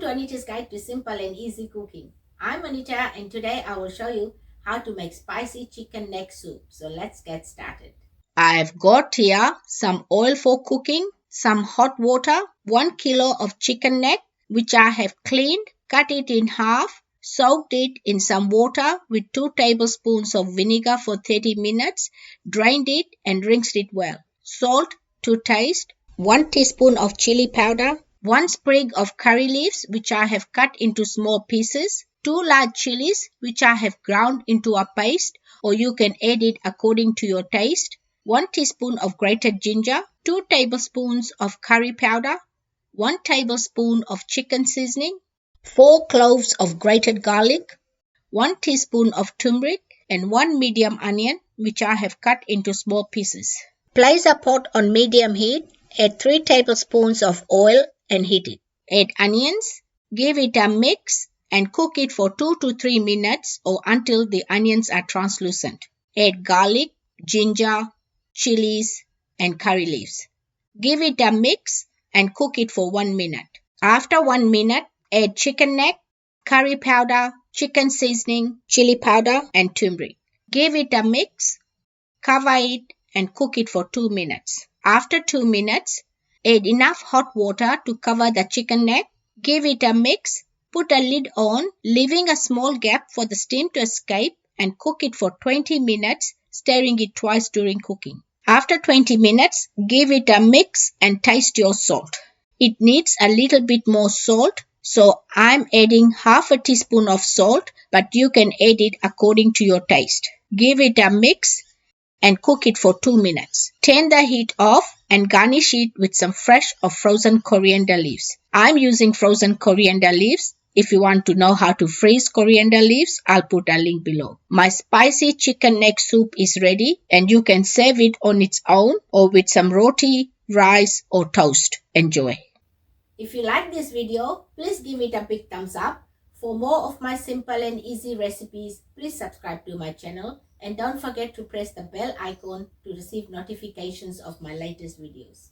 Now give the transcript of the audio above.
Anita's Guide to Simple and Easy Cooking. I'm Anita and today I will show you how to make spicy chicken neck soup. So let's get started. I've got here some oil for cooking, some hot water, 1 kilo of chicken neck which I have cleaned, cut it in half, soaked it in some water with 2 tablespoons of vinegar for 30 minutes, drained it and rinsed it well. Salt to taste, 1 teaspoon of chili powder, 1 sprig of curry leaves which I have cut into small pieces, 2 large chilies which I have ground into a paste or you can add it according to your taste, 1 teaspoon of grated ginger, 2 tablespoons of curry powder, 1 tablespoon of chicken seasoning, 4 cloves of grated garlic, 1 teaspoon of turmeric and 1 medium onion which I have cut into small pieces. Place a pot on medium heat, add 3 tablespoons of oil and heat it. Add onions, give it a mix and cook it for 2 to 3 minutes or until the onions are translucent. Add garlic, ginger, chilies and curry leaves. Give it a mix and cook it for 1 minute. After 1 minute, add chicken neck, curry powder, chicken seasoning, chili powder and turmeric. Give it a mix, cover it and cook it for 2 minutes. After 2 minutes, add enough hot water to cover the chicken neck. Give it a mix, put a lid on, leaving a small gap for the steam to escape and cook it for 20 minutes, stirring it twice during cooking. After 20 minutes, give it a mix and taste your salt. It needs a little bit more salt, so I'm adding half a teaspoon of salt, but you can add it according to your taste. Give it a mix and cook it for 2 minutes. Turn the heat off and garnish it with some fresh or frozen coriander leaves. I'm using frozen coriander leaves. If you want to know how to freeze coriander leaves, I'll put a link below. My spicy chicken neck soup is ready and you can serve it on its own or with some roti, rice or toast. Enjoy. If you like this video, please give it a big thumbs up. For more of my simple and easy recipes, please subscribe to my channel and don't forget to press the bell icon to receive notifications of my latest videos.